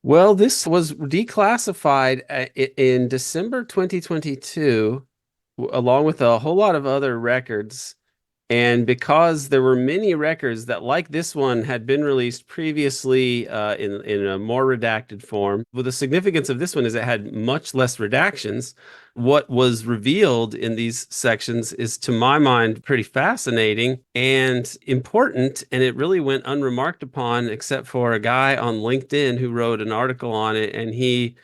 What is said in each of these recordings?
Well, this was declassified in December 2022, along with a whole lot of other records. And because there were many records that, like this one, had been released previously in a more redacted form, well, the significance of this one is it had much less redactions. What was revealed in these sections is, to my mind, pretty fascinating and important, and it really went unremarked upon, except for a guy on LinkedIn who wrote an article on it, and he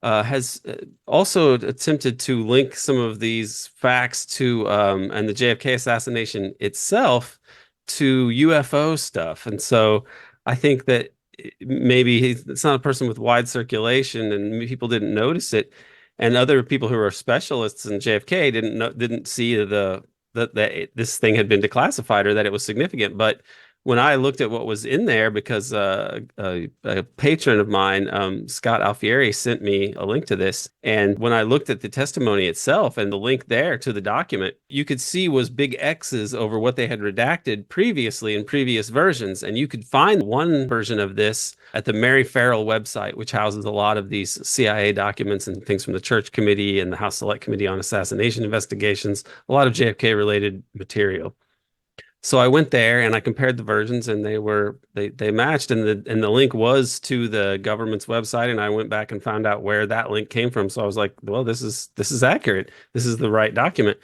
has also attempted to link some of these facts to and the JFK assassination itself to UFO stuff. And so I think that maybe it's not a person with wide circulation and people didn't notice it. And other people who are specialists in JFK didn't see that this thing had been declassified or that it was significant. But when I looked at what was in there, because a patron of mine, Scott Alfieri, sent me a link to this. And when I looked at the testimony itself and the link there to the document, you could see was big X's over what they had redacted previously in previous versions. And you could find one version of this at the Mary Farrell website, which houses a lot of these CIA documents and things from the Church Committee and the House Select Committee on Assassination Investigations, a lot of JFK related material. So I went there and I compared the versions, and they matched, and the link was to the government's website, and I went back and found out where that link came from. So I was like, well, this is accurate. This is the right document.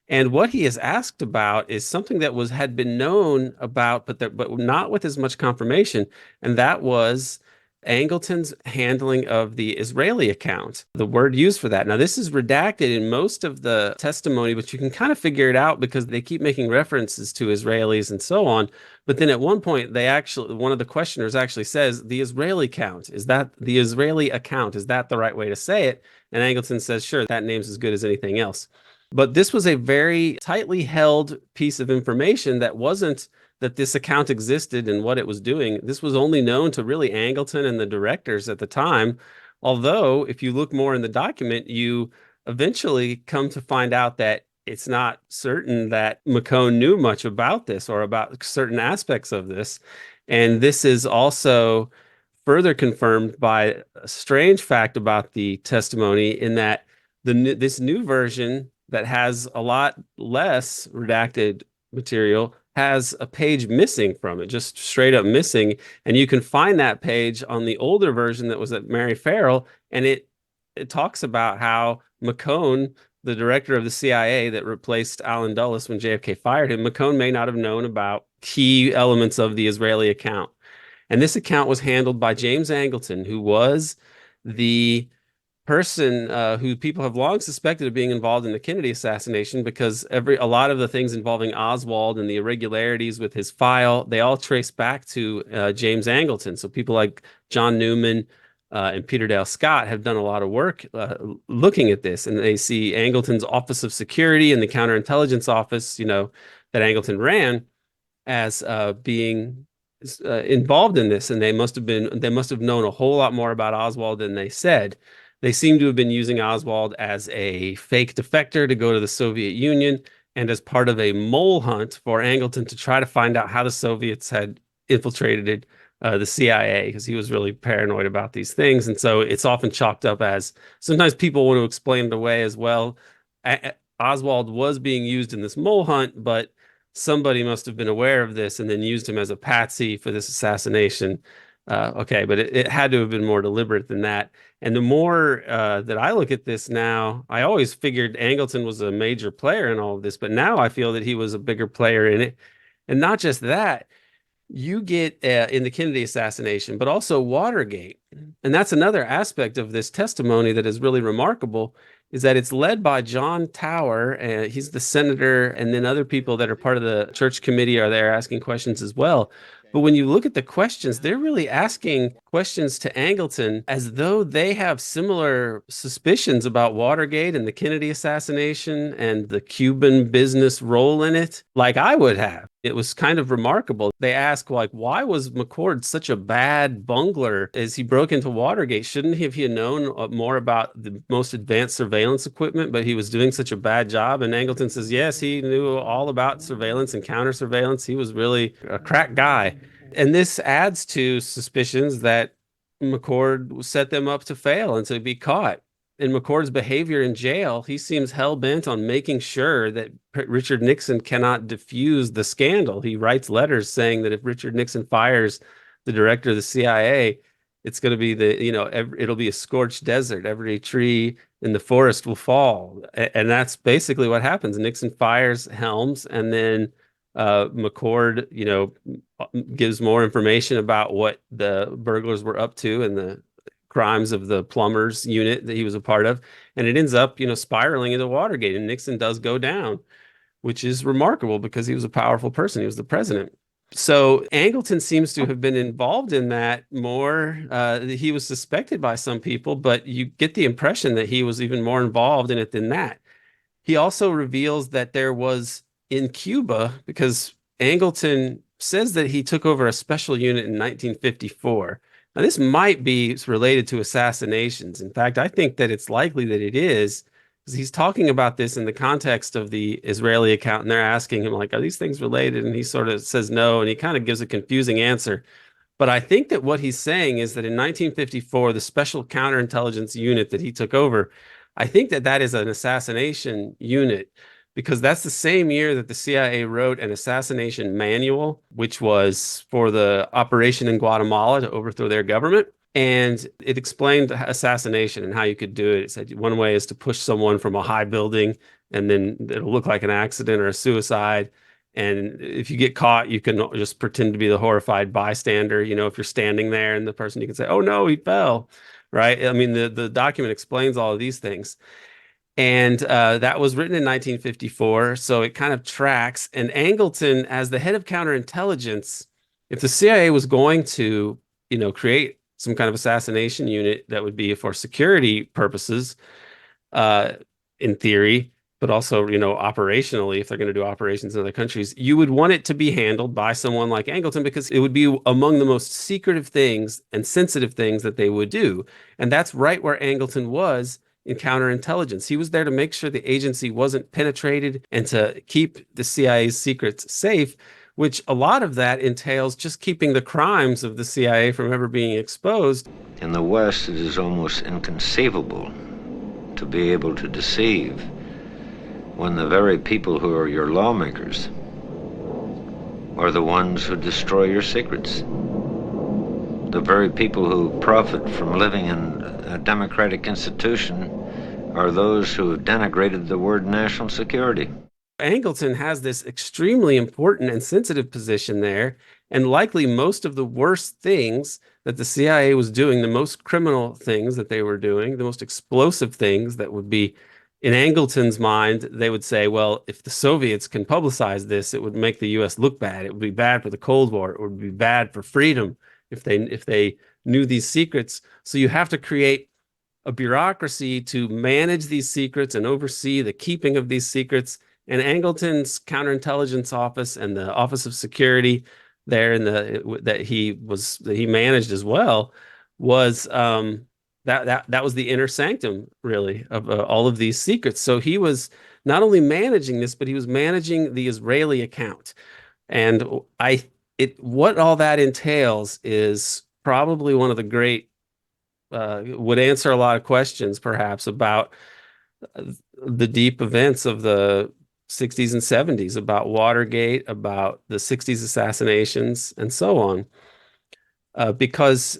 And what he is asked about is something that had been known about, but not with as much confirmation, and that was Angleton's handling of the Israeli account, the word used for that. Now, this is redacted in most of the testimony, but you can kind of figure it out because they keep making references to Israelis and so on. But then at one point, one of the questioners actually says, the Israeli account, is that the Israeli account? Is that the right way to say it? And Angleton says, sure, that name's as good as anything else. But this was a very tightly held piece of information that wasn't that this account existed and what it was doing. This was only known to really Angleton and the directors at the time. Although, if you look more in the document, you eventually come to find out that it's not certain that McCone knew much about this or about certain aspects of this. And this is also further confirmed by a strange fact about the testimony in that this new version that has a lot less redacted material has a page missing from it, just straight up missing. And you can find that page on the older version that was at Mary Farrell. And it talks about how McCone, the director of the CIA that replaced Allen Dulles when JFK fired him, McCone may not have known about key elements of the Israeli account. And this account was handled by James Angleton, who was the person who people have long suspected of being involved in the Kennedy assassination, because a lot of the things involving Oswald and the irregularities with his file, they all trace back to James Angleton. So people like John Newman and Peter Dale Scott have done a lot of work looking at this, and they see Angleton's Office of Security and the Counterintelligence Office, that Angleton ran, as being involved in this, and they must have known a whole lot more about Oswald than they said. They seem to have been using Oswald as a fake defector to go to the Soviet Union and as part of a mole hunt for Angleton to try to find out how the Soviets had infiltrated the CIA, because he was really paranoid about these things. And so it's often chalked up as, sometimes people want to explain it away as, well, Oswald was being used in this mole hunt, but somebody must have been aware of this and then used him as a patsy for this assassination. Okay, but it had to have been more deliberate than that. And the more that I look at this now, I always figured Angleton was a major player in all of this, but now I feel that he was a bigger player in it. And not just that, you get in the Kennedy assassination, but also Watergate. And that's another aspect of this testimony that is really remarkable, is that it's led by John Tower, and he's the senator, and then other people that are part of the church committee are there asking questions as well. But when you look at the questions, they're really asking questions to Angleton as though they have similar suspicions about Watergate and the Kennedy assassination and the Cuban business role in it, like I would have. It was kind of remarkable. They ask, like, why was McCord such a bad bungler as he broke into Watergate? Shouldn't he have known more about the most advanced surveillance equipment, but he was doing such a bad job? And Angleton says, yes, he knew all about surveillance and counter surveillance. He was really a crack guy. And this adds to suspicions that McCord set them up to fail and to be caught. In McCord's behavior in jail, he seems hell bent on making sure that Richard Nixon cannot diffuse the scandal. He writes letters saying that if Richard Nixon fires the director of the CIA, it's going to be it'll be a scorched desert. Every tree in the forest will fall. And that's basically what happens. Nixon fires Helms, and then McCord, gives more information about what the burglars were up to and the crimes of the plumbers unit that he was a part of. And it ends up, spiraling into Watergate. And Nixon does go down, which is remarkable because he was a powerful person. He was the president. So Angleton seems to have been involved in that more. He was suspected by some people, but you get the impression that he was even more involved in it than that. He also reveals that there was in Cuba, because Angleton says that he took over a special unit in 1954. Now, this might be related to assassinations. In fact, I think that it's likely that it is, because he's talking about this in the context of the Israeli account, and they're asking him, like, are these things related? And he sort of says no, and he kind of gives a confusing answer. But I think that what he's saying is that in 1954, the special counterintelligence unit that he took over, I think that that is an assassination unit, because that's the same year that the CIA wrote an assassination manual, which was for the operation in Guatemala to overthrow their government. And it explained assassination and how you could do it. It said one way is to push someone from a high building, and then it'll look like an accident or a suicide. And if you get caught, you can just pretend to be the horrified bystander. If you're standing there and the person, you can say, oh no, he fell. Right. I mean, the document explains all of these things. And that was written in 1954. So it kind of tracks. And Angleton, as the head of counterintelligence, if the CIA was going to, create some kind of assassination unit that would be for security purposes, in theory, but also, operationally, if they're going to do operations in other countries, you would want it to be handled by someone like Angleton, because it would be among the most secretive things and sensitive things that they would do. And that's right where Angleton was in counterintelligence. He was there to make sure the agency wasn't penetrated and to keep the CIA's secrets safe, which a lot of that entails just keeping the crimes of the CIA from ever being exposed. In the West, it is almost inconceivable to be able to deceive when the very people who are your lawmakers are the ones who destroy your secrets. The very people who profit from living in a democratic institution are those who have denigrated the word national security. Angleton has this extremely important and sensitive position there, and likely most of the worst things that the CIA was doing, the most criminal things that they were doing, the most explosive things that would be, in Angleton's mind, they would say, well, if the Soviets can publicize this, it would make the US look bad. It would be bad for the Cold War. It would be bad for freedom if they knew these secrets. So you have to create a bureaucracy to manage these secrets and oversee the keeping of these secrets. And Angleton's counterintelligence office and the Office of Security there in that he managed as well was that was the inner sanctum, really, of all of these secrets. So he was not only managing this, but he was managing the Israeli account. And what all that entails is probably one of the great would answer a lot of questions, perhaps, about the deep events of the 60s and 70s, about Watergate, about the 60s assassinations, and so on. Because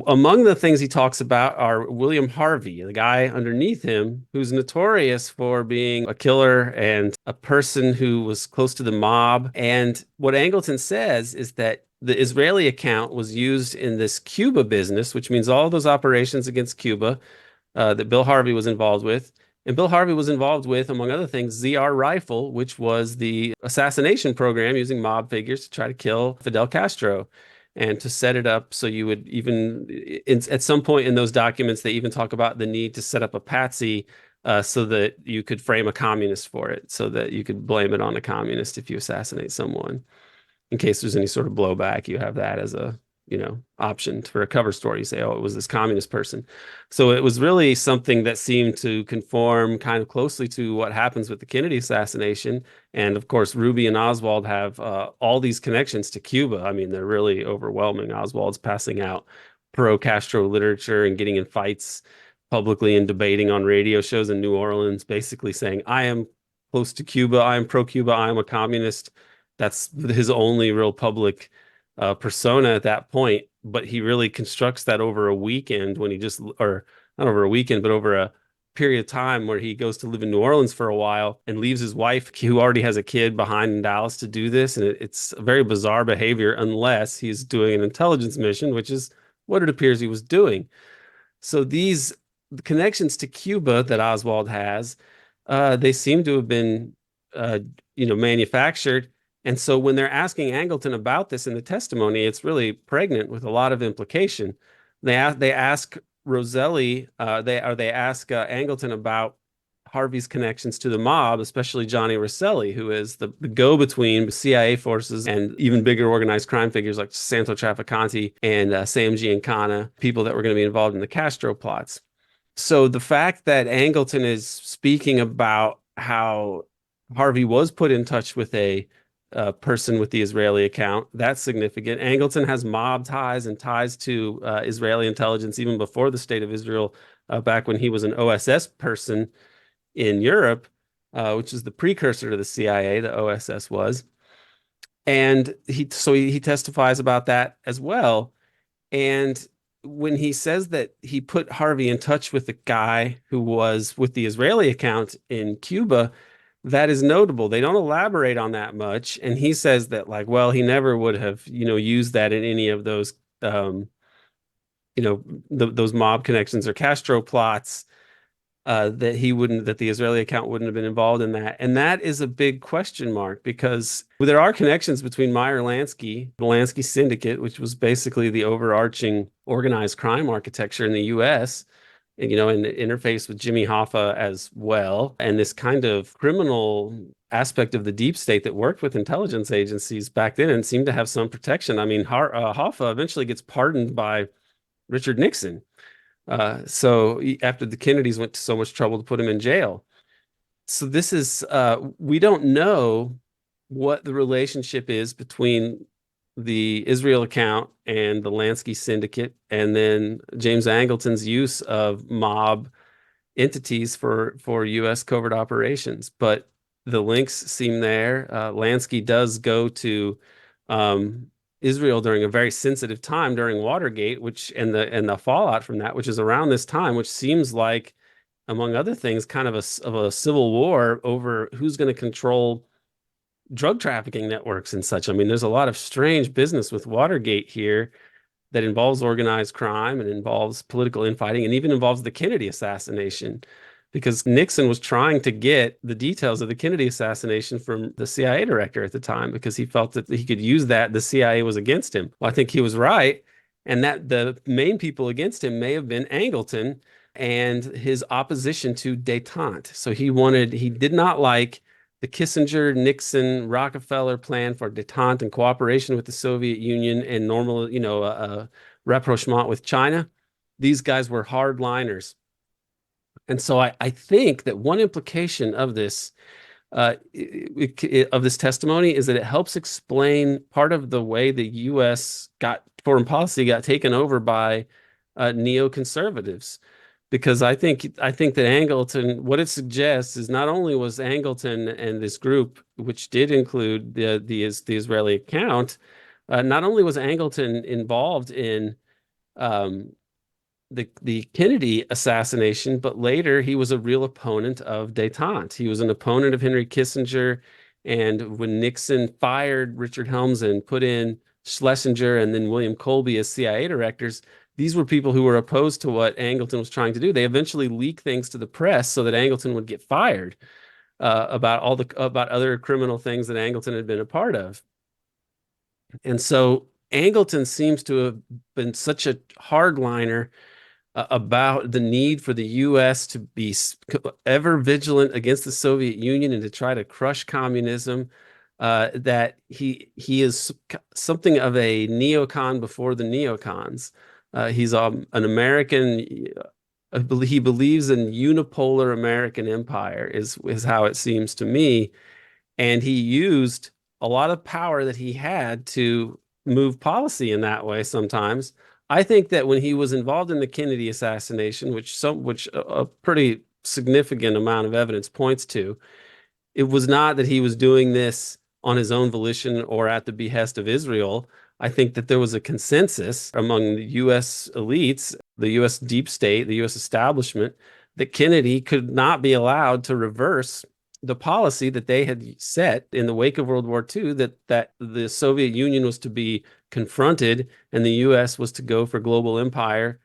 among the things he talks about are William Harvey, the guy underneath him, who's notorious for being a killer and a person who was close to the mob. And what Angleton says is that the Israeli account was used in this Cuba business, which means all those operations against Cuba that Bill Harvey was involved with. And Bill Harvey was involved with, among other things, ZR Rifle, which was the assassination program using mob figures to try to kill Fidel Castro and to set it up so you would at some point in those documents, they even talk about the need to set up a patsy so that you could frame a communist for it, so that you could blame it on a communist if you assassinate someone. In case there's any sort of blowback, you have that as a option for a cover story. You say, oh, it was this communist person. So it was really something that seemed to conform kind of closely to what happens with the Kennedy assassination. And of course, Ruby and Oswald have all these connections to Cuba. I mean, they're really overwhelming. Oswald's passing out pro-Castro literature and getting in fights publicly and debating on radio shows in New Orleans, basically saying, I am close to Cuba, I am pro-Cuba, I am a communist. That's his only real public persona at that point. But he really constructs that over a weekend when he just, or not over a weekend, but over a period of time where he goes to live in New Orleans for a while and leaves his wife, who already has a kid, behind in Dallas to do this. And it's a very bizarre behavior unless he's doing an intelligence mission, which is what it appears he was doing. So these connections to Cuba that Oswald has, they seem to have been, uh, manufactured. And so when they're asking Angleton about this in the testimony, it's really pregnant with a lot of implication. They ask Roselli, they ask Angleton about Harvey's connections to the mob, especially Johnny Rosselli, who is the go-between CIA forces and even bigger organized crime figures like Santo Trafficante and Sam Giancana, people that were going to be involved in the Castro plots. So the fact that Angleton is speaking about how Harvey was put in touch with a person with the Israeli account, that's significant. Angleton has mob ties and ties to Israeli intelligence even before the State of Israel, back when he was an OSS person in Europe, which is the precursor to the CIA, the OSS was. And he testifies about that as well. And when he says that he put Harvey in touch with the guy who was with the Israeli account in Cuba, that is notable. They don't elaborate on that much. And he says that, like, well, he never would have, used that in any of those, those mob connections or Castro plots, that the Israeli account wouldn't have been involved in that. And that is a big question mark because there are connections between Meyer Lansky, the Lansky Syndicate, which was basically the overarching organized crime architecture in the US, and the interface with Jimmy Hoffa as well, and this kind of criminal aspect of the deep state that worked with intelligence agencies back then and seemed to have some protection. I mean, Hoffa eventually gets pardoned by Richard Nixon. So after the Kennedys went to so much trouble to put him in jail. So we don't know what the relationship is between the Israel account and the Lansky syndicate, and then James Angleton's use of mob entities for U.S. covert operations. But the links seem there. Lansky does go to um, Israel during a very sensitive time during Watergate, which and the fallout from that, which is around this time, which seems like, among other things, kind of a civil war over who's going to control drug trafficking networks and such. I mean, there's a lot of strange business with Watergate here that involves organized crime and involves political infighting and even involves the Kennedy assassination, because Nixon was trying to get the details of the Kennedy assassination from the CIA director at the time because he felt that he could use that. The CIA was against him. Well, I think he was right. And that the main people against him may have been Angleton and his opposition to détente. So he did not like the Kissinger, Nixon, Rockefeller plan for détente and cooperation with the Soviet Union and normal, rapprochement with China. These guys were hardliners. And so I think that one implication of this of this testimony is that it helps explain part of the way the U.S. foreign policy got taken over by neoconservatives. Because I think that Angleton, what it suggests is not only was Angleton and this group, which did include the Israeli account, not only was Angleton involved in um, the Kennedy assassination, but later he was a real opponent of détente. He was an opponent of Henry Kissinger, and when Nixon fired Richard Helms and put in Schlesinger and then William Colby as CIA directors, these were people who were opposed to what Angleton was trying to do. They eventually leaked things to the press so that Angleton would get fired about other criminal things that Angleton had been a part of. And so Angleton seems to have been such a hardliner about the need for the U.S. to be ever vigilant against the Soviet Union and to try to crush communism, that he is something of a neocon before the neocons. He's an American. He believes in unipolar American empire is how it seems to me, and he used a lot of power that he had to move policy in that way sometimes I think that when he was involved in the Kennedy assassination, which a pretty significant amount of evidence points to, it was not that he was doing this on his own volition or at the behest of Israel. I think that there was a consensus among the US elites, the US deep state, the US establishment, that Kennedy could not be allowed to reverse the policy that they had set in the wake of World War II, that the Soviet Union was to be confronted and the US was to go for global empire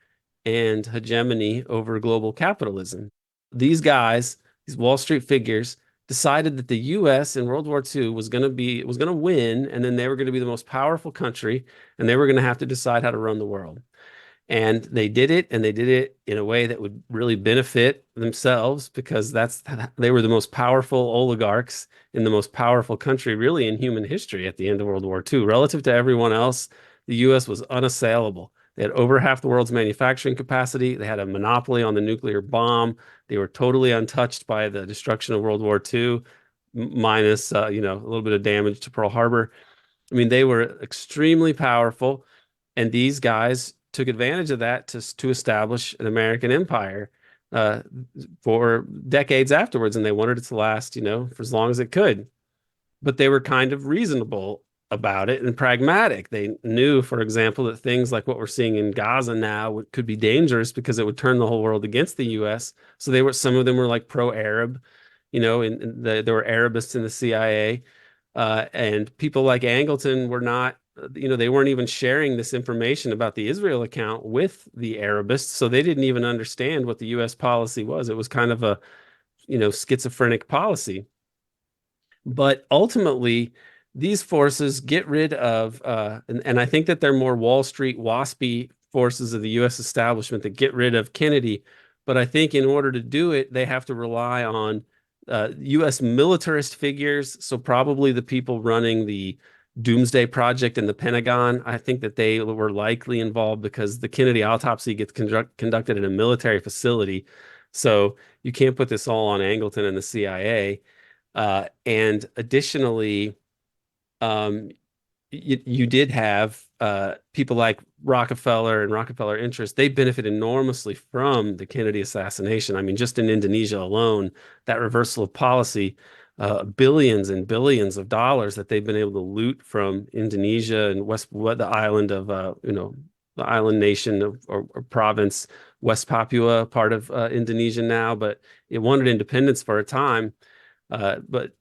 and hegemony over global capitalism. These guys, these Wall Street figures, decided that the US in World War II was going to win, and then they were going to be the most powerful country, and they were going to have to decide how to run the world. And they did it, and they did it in a way that would really benefit themselves because they were the most powerful oligarchs in the most powerful country really in human history at the end of World War II. Relative to everyone else, the US was unassailable. They had over half the world's manufacturing capacity. They had a monopoly on the nuclear bomb. They were totally untouched by the destruction of World War II, minus a little bit of damage to Pearl Harbor. I mean, they were extremely powerful, and these guys took advantage of that to establish an American empire uh, for decades afterwards, and they wanted it to last, for as long as it could. But they were kind of reasonable about it and pragmatic. They knew, for example, that things like what we're seeing in Gaza now could be dangerous because it would turn the whole world against the U.S. So some of them were like pro-Arab, and there were Arabists in the CIA, and people like Angleton were not. They weren't even sharing this information about the Israel account with the Arabists, so they didn't even understand what the U.S. policy was. It was kind of a, schizophrenic policy. But ultimately, these forces get rid of, and I think that they're more Wall Street waspy forces of the U.S. establishment that get rid of Kennedy. But I think in order to do it, they have to rely on U.S. militarist figures. So probably the people running the Doomsday Project in the Pentagon. I think that they were likely involved because the Kennedy autopsy gets conducted in a military facility. So you can't put this all on Angleton and the CIA. And additionally, um, you did have people like Rockefeller and Rockefeller Interest. They benefit enormously from the Kennedy assassination. I mean, just in Indonesia alone, that reversal of policy, billions and billions of dollars that they've been able to loot from Indonesia and the island of, the island nation or province, West Papua, part of Indonesia now, but it wanted independence for a time. But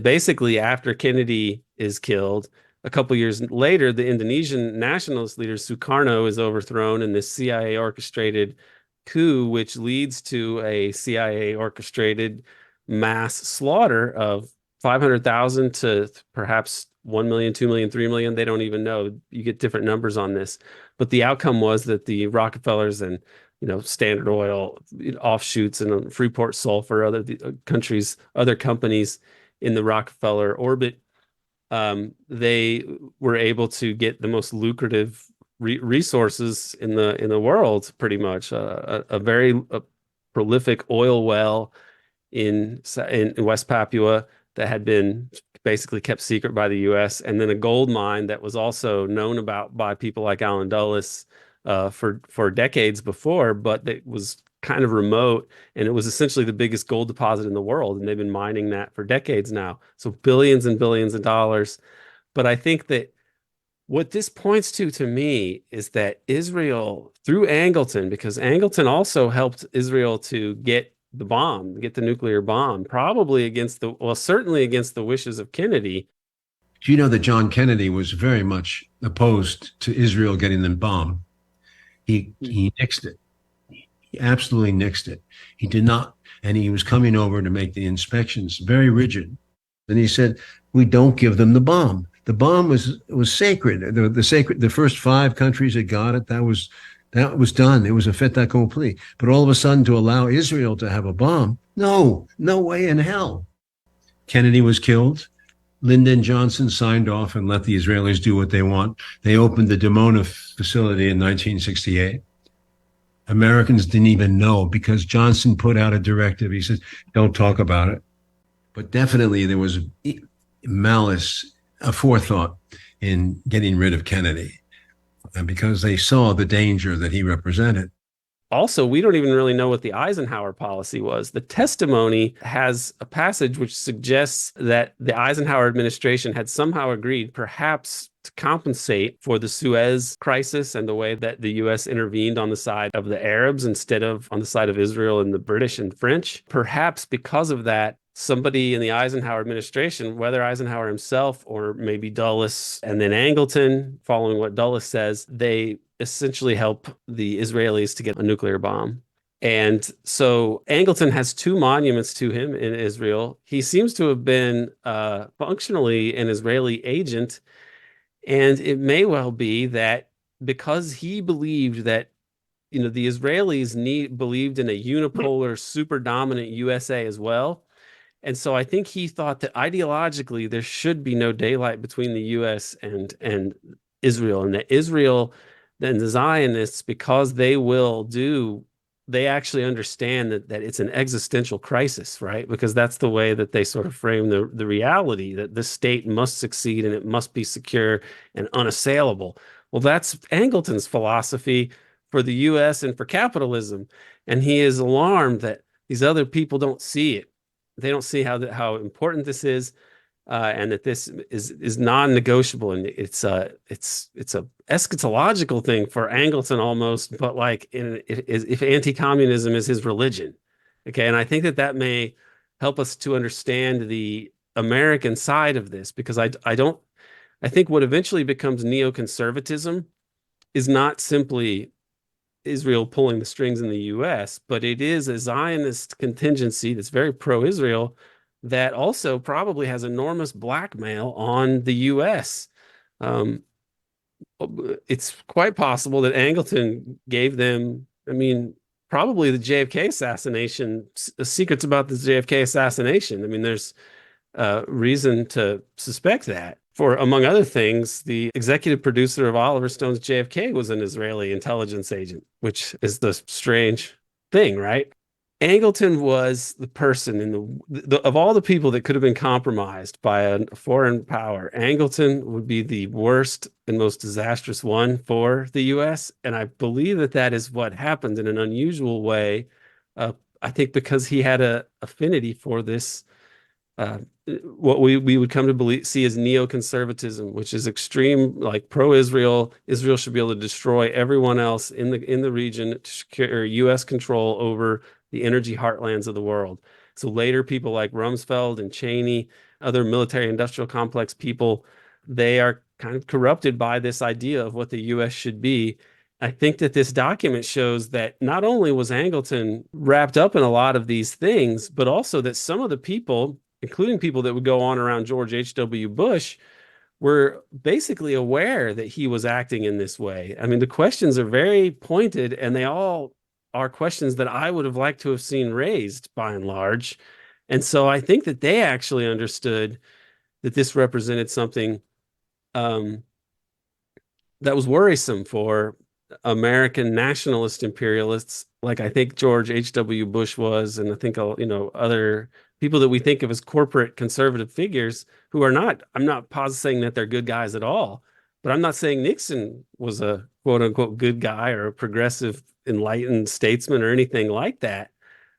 basically, after Kennedy is killed, a couple years later, the Indonesian nationalist leader Sukarno is overthrown in this CIA orchestrated coup, which leads to a CIA orchestrated mass slaughter of 500,000 to perhaps 1 million, 2 million, 3 million. They don't even know. You get different numbers on this. But the outcome was that the Rockefellers and Standard Oil offshoots and Freeport Sulfur, other companies in the Rockefeller orbit, they were able to get the most lucrative resources in the world, pretty much. A very prolific oil well in West Papua that had been basically kept secret by the U.S., and then a gold mine that was also known about by people like Alan Dulles for decades before, but it was kind of remote, and it was essentially the biggest gold deposit in the world, and they've been mining that for decades now. So billions and billions of dollars. But I think that what this points to me is that Israel, through Angleton, because Angleton also helped Israel to get the nuclear bomb, certainly against the wishes of Kennedy. Do you know that John Kennedy was very much opposed to Israel getting the bomb? He nixed it. He absolutely nixed it. He did not, and he was coming over to make the inspections, very rigid. And he said, "We don't give them the bomb. The bomb was sacred. The first 5 countries that got it, that was done. It was a fait accompli. But all of a sudden, to allow Israel to have a bomb, no way in hell." Kennedy was killed. Lyndon Johnson signed off and let the Israelis do what they want. They opened the Dimona facility in 1968. Americans didn't even know because Johnson put out a directive. He said, "Don't talk about it." But definitely there was malice, a forethought in getting rid of Kennedy. and because they saw the danger that he represented. Also, we don't even really know what the Eisenhower policy was. The testimony has a passage which suggests that the Eisenhower administration had somehow agreed, perhaps to compensate for the Suez crisis and the way that the US intervened on the side of the Arabs instead of on the side of Israel and the British and French. Perhaps because of that, somebody in the Eisenhower administration, whether Eisenhower himself or maybe Dulles and then Angleton, following what Dulles says, they essentially help the Israelis to get a nuclear bomb. And so Angleton has two monuments to him in Israel. He seems to have been functionally an Israeli agent. And it may well be that because he believed that the Israelis believed in a unipolar, super dominant USA as well. And so I think he thought that ideologically there should be no daylight between the US and Israel, and that Israel and the Zionists, because they actually understand that it's an existential crisis, right? Because that's the way that they sort of frame the reality that the state must succeed and it must be secure and unassailable. Well, that's Angleton's philosophy for the US and for capitalism. And he is alarmed that these other people don't see it. They don't see how important this is, and that this is non-negotiable, and it's a eschatological thing for Angleton almost, but like if anti-communism is his religion, okay, and I think that may help us to understand the American side of this, because I think what eventually becomes neoconservatism is not simply Israel pulling the strings in the US, but it is a Zionist contingency that's very pro-Israel that also probably has enormous blackmail on the US. It's quite possible that Angleton gave them, probably the JFK assassination, secrets about the JFK assassination. There's reason to suspect that. For, among other things, the executive producer of Oliver Stone's JFK was an Israeli intelligence agent, which is the strange thing, right? Angleton was the person of all the people that could have been compromised by a foreign power. Angleton would be the worst and most disastrous one for the U.S. And I believe that is what happened in an unusual way. I think because he had an affinity for this what we would come to see as neoconservatism, which is extreme, like pro-Israel. Israel should be able to destroy everyone else in the region to secure U.S. control over the energy heartlands of the world. So later, people like Rumsfeld and Cheney, other military-industrial complex people, they are kind of corrupted by this idea of what the U.S. should be. I think that this document shows that not only was Angleton wrapped up in a lot of these things, but also that some of the people, including people that would go on around George H.W. Bush, were basically aware that he was acting in this way. The questions are very pointed, and they all are questions that I would have liked to have seen raised by and large. And so I think that they actually understood that this represented something that was worrisome for American nationalist imperialists, like I think George H.W. Bush was, and I think other people that we think of as corporate conservative figures who are not. I'm not saying that they're good guys at all, but I'm not saying Nixon was a quote unquote good guy or a progressive enlightened statesman or anything like that.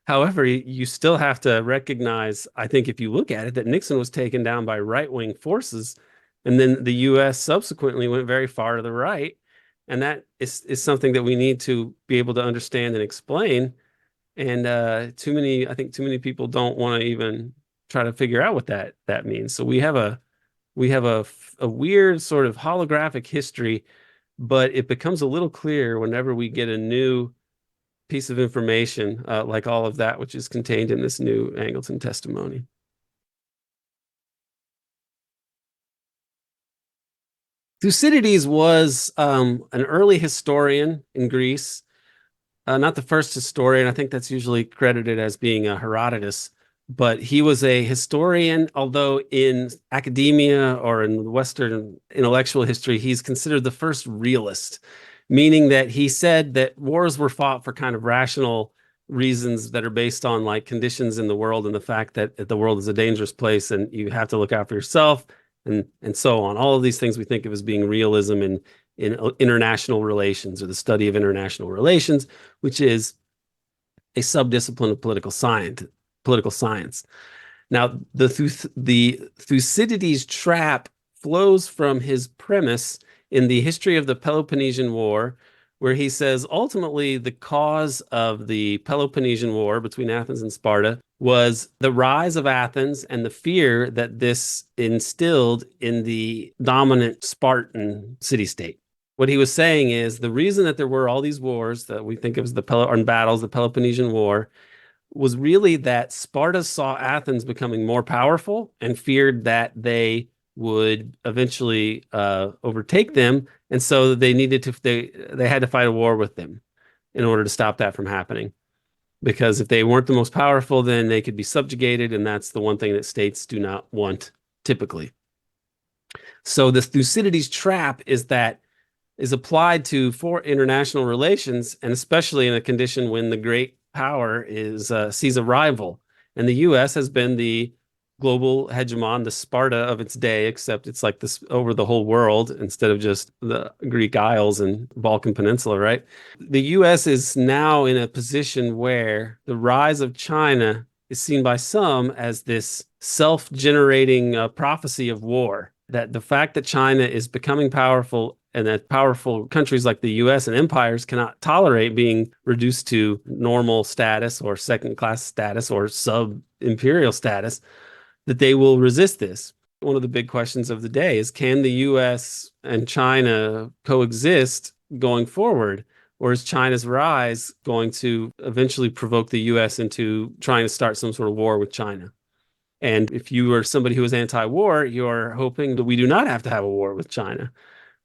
However, you still have to recognize, I think if you look at it, that Nixon was taken down by right-wing forces, and then the U.S. subsequently went very far to the right. And that is something that we need to be able to understand and explain. And I think too many people don't want to even try to figure out what that means. So we have a weird sort of holographic history, but it becomes a little clearer whenever we get a new piece of information, like all of that, which is contained in this new Angleton testimony. Thucydides was an early historian in Greece, not the first historian. I think that's usually credited as being a Herodotus, but he was a historian, although in academia or in Western intellectual history, he's considered the first realist, meaning that he said that wars were fought for kind of rational reasons that are based on like conditions in the world and the fact that the world is a dangerous place and you have to look out for yourself and so on. All of these things we think of as being realism in international relations, or the study of international relations, which is a subdiscipline of political science. Political science. Now, the Thucydides trap flows from his premise in the history of the Peloponnesian War, where he says ultimately the cause of the Peloponnesian War between Athens and Sparta was the rise of Athens and the fear that this instilled in the dominant Spartan city-state. What he was saying is the reason that there were all these wars that we think of as the battles, the Peloponnesian War, was really that Sparta saw Athens becoming more powerful and feared that they would eventually overtake them, and so they had to fight a war with them in order to stop that from happening. Because if they weren't the most powerful, then they could be subjugated, and that's the one thing that states do not want typically. So the Thucydides trap is applied to for international relations, and especially in a condition when the great power sees a rival. And the U.S. has been the global hegemon, the Sparta of its day, except it's like this over the whole world instead of just the Greek Isles and Balkan Peninsula, right? The U.S. is now in a position where the rise of China is seen by some as this self-generating prophecy of war. That the fact that China is becoming powerful and that powerful countries like the US and empires cannot tolerate being reduced to normal status or second-class status or sub-imperial status, that they will resist this. One of the big questions of the day is, can the US and China coexist going forward? Or is China's rise going to eventually provoke the US into trying to start some sort of war with China? And if you are somebody who is anti-war, you're hoping that we do not have to have a war with China.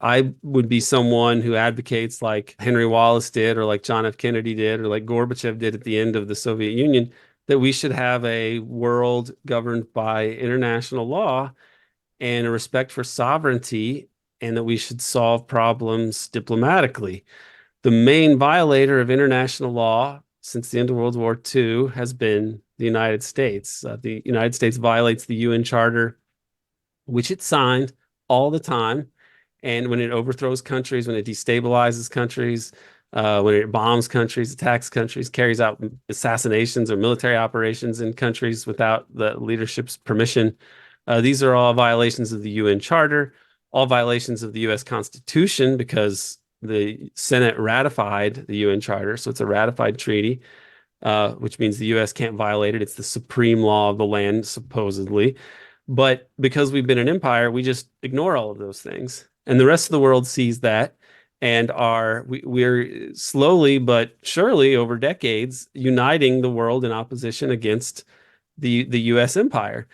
I would be someone who advocates like Henry Wallace did, or like John F. Kennedy did, or like Gorbachev did at the end of the Soviet Union, that we should have a world governed by international law and a respect for sovereignty, and that we should solve problems diplomatically. The main violator of international law since the end of World War II has been the United States. The United States violates the UN Charter, which it signed all the time. And when it overthrows countries, when it destabilizes countries, when it bombs countries, attacks countries, carries out assassinations or military operations in countries without the leadership's permission, these are all violations of the UN Charter, all violations of the US Constitution, because the Senate ratified the UN Charter. So it's a ratified treaty, which means the US can't violate it. It's the supreme law of the land, supposedly. But because we've been an empire, we just ignore all of those things. And the rest of the world sees that, and we're slowly but surely over decades uniting the world in opposition against the U.S. empire.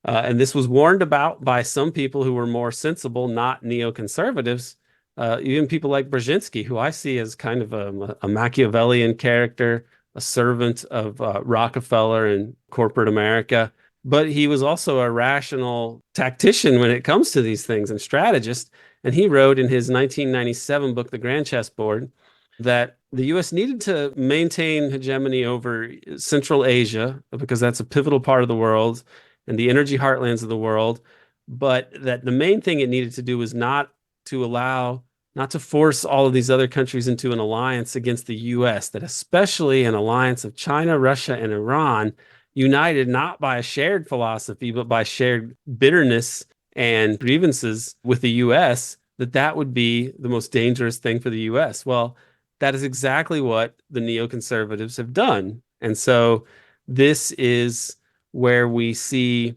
And this was warned about by some people who were more sensible, not neoconservatives, even people like Brzezinski, who I see as kind of a Machiavellian character, a servant of Rockefeller and corporate America. But he was also a rational tactician when it comes to these things, and strategist. And he wrote in his 1997 book, The Grand Chessboard, that the U.S. needed to maintain hegemony over Central Asia because that's a pivotal part of the world and the energy heartlands of the world. But that the main thing it needed to do was not to force all of these other countries into an alliance against the U.S., that especially an alliance of China, Russia, and Iran, united not by a shared philosophy, but by shared bitterness and grievances with the U.S., that would be the most dangerous thing for the U.S. Well, that is exactly what the neoconservatives have done. And so this is where we see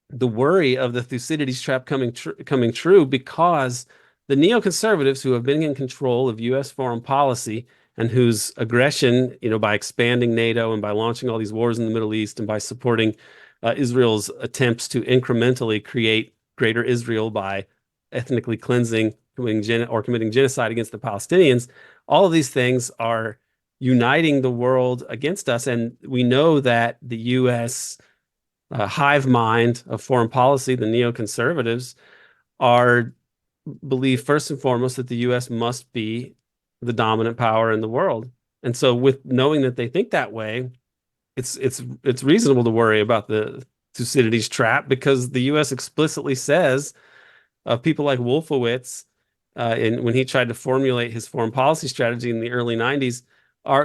the worry of the Thucydides trap coming true, because the neoconservatives who have been in control of U.S. foreign policy and whose aggression, by expanding NATO and by launching all these wars in the Middle East and by supporting Israel's attempts to incrementally create greater Israel by ethnically cleansing or committing genocide against the Palestinians, all of these things are uniting the world against us. And we know that the U.S. Hive mind of foreign policy, the neoconservatives, believe first and foremost that the U.S. must be the dominant power in the world. And so with knowing that they think that way, it's reasonable to worry about the Thucydides trap, because the U.S. explicitly says, people like Wolfowitz, And when he tried to formulate his foreign policy strategy in the early 90s,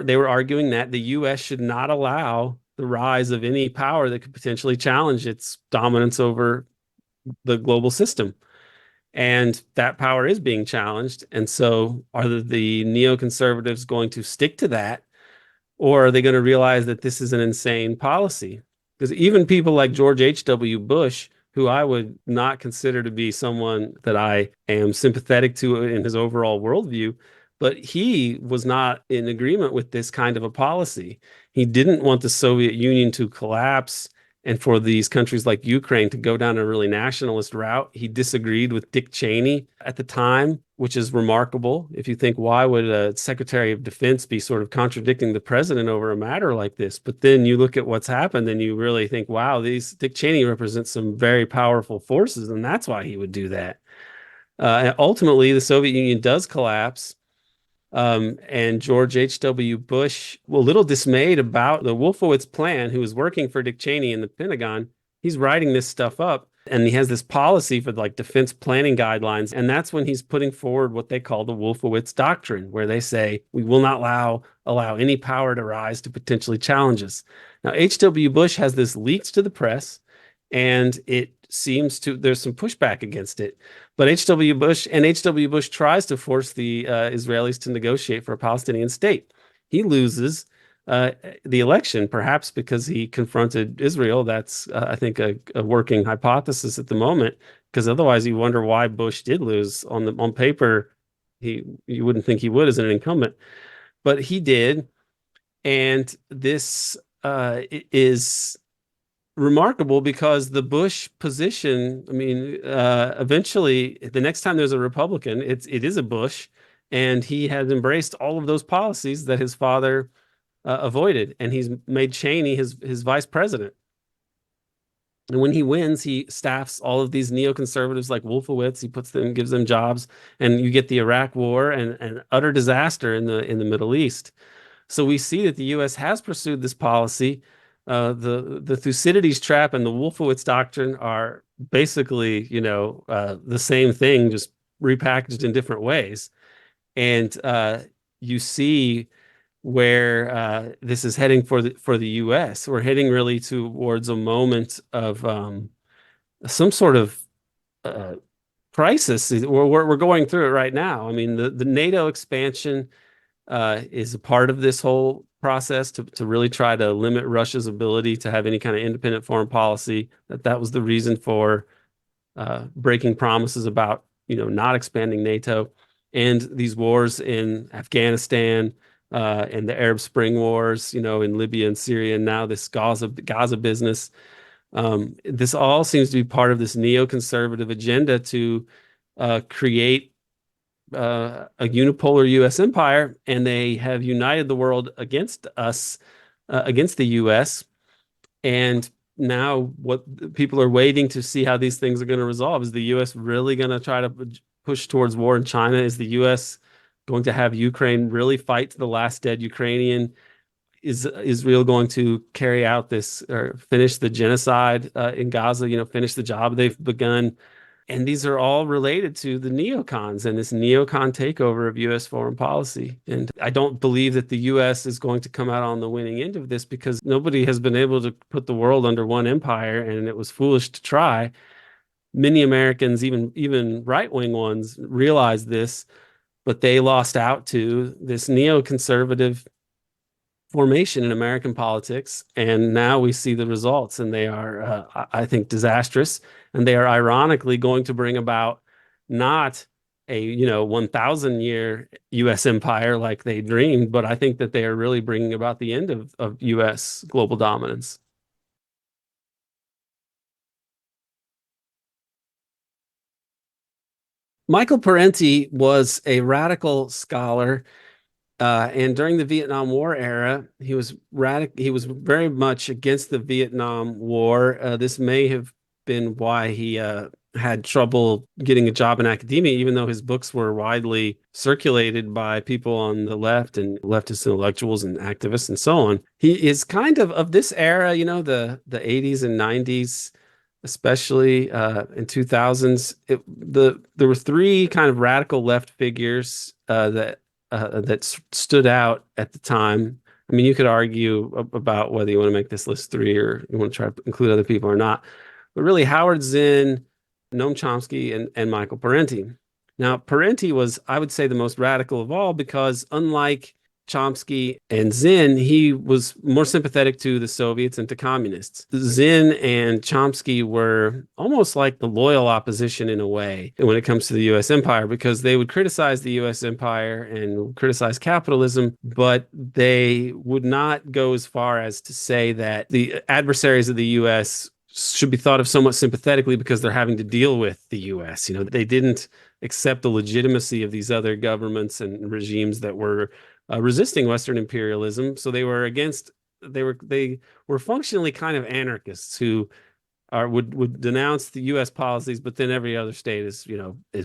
they were arguing that the U.S. should not allow the rise of any power that could potentially challenge its dominance over the global system. And that power is being challenged. And so are the neoconservatives going to stick to that? Or are they going to realize that this is an insane policy? Because even people like George H.W. Bush, who I would not consider to be someone that I am sympathetic to in his overall worldview, but he was not in agreement with this kind of a policy. He didn't want the Soviet Union to collapse and for these countries like Ukraine to go down a really nationalist route. He disagreed with Dick Cheney at the time, which is remarkable. If you think, why would a Secretary of Defense be sort of contradicting the president over a matter like this? But then you look at what's happened and you really think, wow, Dick Cheney represents some very powerful forces, and that's why he would do that. Ultimately, the Soviet Union does collapse. And George H.W. Bush, a little dismayed about the Wolfowitz plan, who was working for Dick Cheney in the Pentagon, he's writing this stuff up. And he has this policy for like defense planning guidelines. And that's when he's putting forward what they call the Wolfowitz Doctrine, where they say, we will not allow any power to rise to potentially challenge us. Now, H.W. Bush has this leaked to the press, and it seems to, there's some pushback against it. But H.W. Bush tries to force the Israelis to negotiate for a Palestinian state. He loses the election, perhaps because he confronted Israel. That's, I think, a working hypothesis at the moment, because otherwise you wonder why Bush did lose. On paper, you wouldn't think he would as an incumbent, but he did. And this is remarkable because the Bush position, I mean, eventually, the next time there's a Republican, it is a Bush, and he has embraced all of those policies that his father avoided, and he's made Cheney his vice president. And when he wins, he staffs all of these neoconservatives like Wolfowitz. He gives them jobs, and you get the Iraq War and utter disaster in the Middle East. So we see that the U.S. has pursued this policy. The Thucydides trap and the Wolfowitz doctrine are basically, the same thing, just repackaged in different ways. And you see where this is heading for the U.S. We're heading really towards a moment of some sort of crisis. We're going through it right now. I mean, the NATO expansion is a part of this whole process to really try to limit Russia's ability to have any kind of independent foreign policy. That was the reason for breaking promises about not expanding NATO, and these wars in Afghanistan and the Arab Spring wars, in Libya and Syria, and now this Gaza business. This all seems to be part of this neoconservative agenda to create a unipolar U.S. empire, and they have united the world against us, against the U.S. And now what people are waiting to see how these things are going to resolve. Is the U.S. really going to try to push towards war in China? Is the U.S. going to have Ukraine really fight to the last dead Ukrainian? Is Israel going to carry out this or finish the genocide in Gaza, finish the job they've begun? And these are all related to the neocons and this neocon takeover of U.S. foreign policy. And I don't believe that the U.S. is going to come out on the winning end of this, because nobody has been able to put the world under one empire, and it was foolish to try. Many Americans, even right-wing ones, realize this, but they lost out to this neoconservative formation in American politics, and now we see the results, and they are, I think, disastrous, and they are ironically going to bring about not a 1,000-year U.S. empire like they dreamed, but I think that they are really bringing about the end of U.S. global dominance. Michael Parenti was a radical scholar. And during the Vietnam War era, he was very much against the Vietnam War. This may have been why he had trouble getting a job in academia, even though his books were widely circulated by people on the left and leftist intellectuals and activists and so on. He is kind of this era, the 80s and 90s. especially in 2000s. There were three kind of radical left figures that stood out at the time. I mean, you could argue about whether you want to make this list three or you want to try to include other people or not. But really, Howard Zinn, Noam Chomsky, and Michael Parenti. Now, Parenti was, I would say, the most radical of all because unlike Chomsky and Zinn, he was more sympathetic to the Soviets and to communists. Zinn and Chomsky were almost like the loyal opposition in a way when it comes to the US empire, because they would criticize the US empire and criticize capitalism, but they would not go as far as to say that the adversaries of the US should be thought of somewhat sympathetically because they're having to deal with the US. You know, they didn't accept the legitimacy of these other governments and regimes that were resisting Western imperialism. So they were functionally kind of anarchists who would denounce the U.S. policies, but then every other state is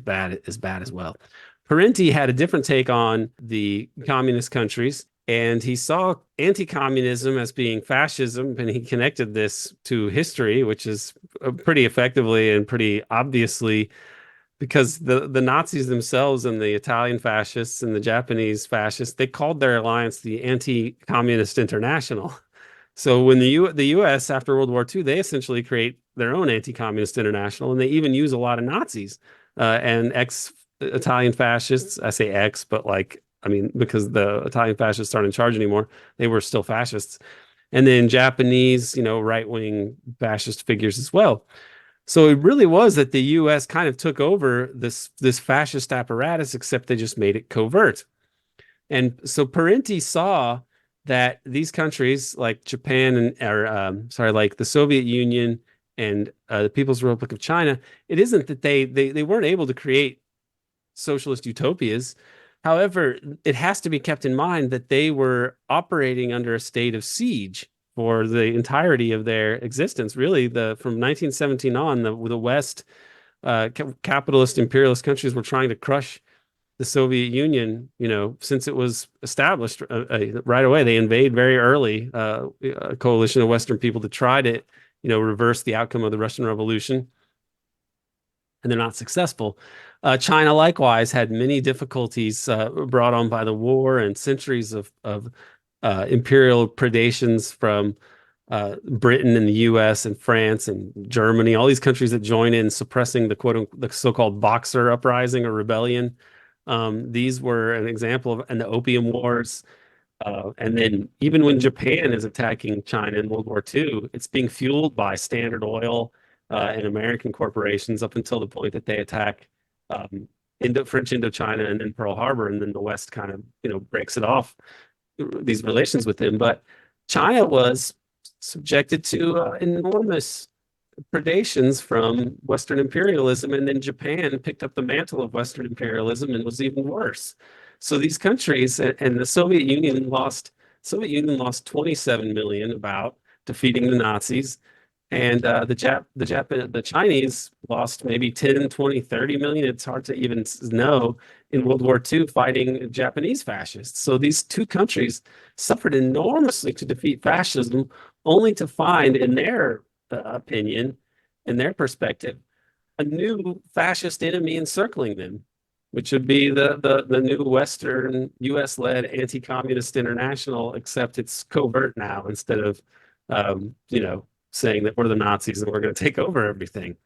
bad as well. Parenti had a different take on the communist countries, and he saw anti-communism as being fascism, and he connected this to history, which is pretty effectively and pretty obviously because the Nazis themselves and the Italian fascists and the Japanese fascists, they called their alliance the Anti-Communist International. So when the U.S. after World War II, they essentially create their own Anti-Communist International, and they even use a lot of Nazis and ex-Italian fascists. I say ex, but I mean, because the Italian fascists aren't in charge anymore, they were still fascists. And then Japanese, right-wing fascist figures as well. So it really was that the U.S. kind of took over this fascist apparatus, except they just made it covert. And so Parenti saw that these countries like Japan like the Soviet Union and the People's Republic of China, it isn't that they weren't able to create socialist utopias. However, it has to be kept in mind that they were operating under a state of siege for the entirety of their existence. Really, from 1917 on, the West capitalist imperialist countries were trying to crush the Soviet Union, since it was established right away. They invade very early a coalition of Western people to try to, reverse the outcome of the Russian Revolution. And they're not successful. China likewise had many difficulties brought on by the war and centuries of imperial predations from Britain and the U.S. and France and Germany, all these countries that join in suppressing the so-called Boxer uprising or rebellion. These were an example of, and the Opium Wars. And then even when Japan is attacking China in World War II, it's being fueled by Standard Oil and American corporations up until the point that they attack French Indochina and then Pearl Harbor, and then the West kind of, breaks it off, these relations with them. But China was subjected to enormous predations from Western imperialism, and then Japan picked up the mantle of Western imperialism and was even worse. So these countries and the Soviet Union lost 27 million about defeating the Nazis, and the Chinese lost maybe 10, 20, 30 million. It's hard to even know in World War II fighting Japanese fascists. So these two countries suffered enormously to defeat fascism, only to find, in their opinion, in their perspective, a new fascist enemy encircling them, which would be the new Western US-led anti-communist international, except it's covert now instead of saying that we're the Nazis and we're going to take over everything.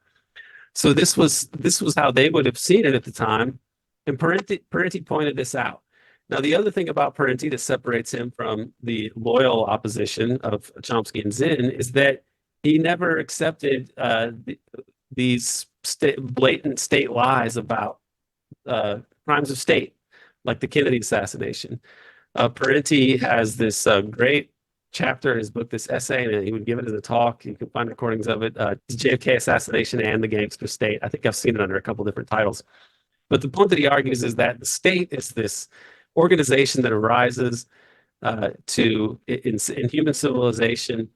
So this was how they would have seen it at the time, and Parenti pointed this out. Now, the other thing about Parenti that separates him from the loyal opposition of Chomsky and Zinn is that he never accepted these blatant state lies about crimes of state, like the Kennedy assassination. Parenti has this great chapter in his book, this essay, and he would give it as a talk. You can find recordings of it, JFK Assassination and the Gangster State. I think I've seen it under a couple different titles. But the point that he argues is that the state is this organization that arises in human civilization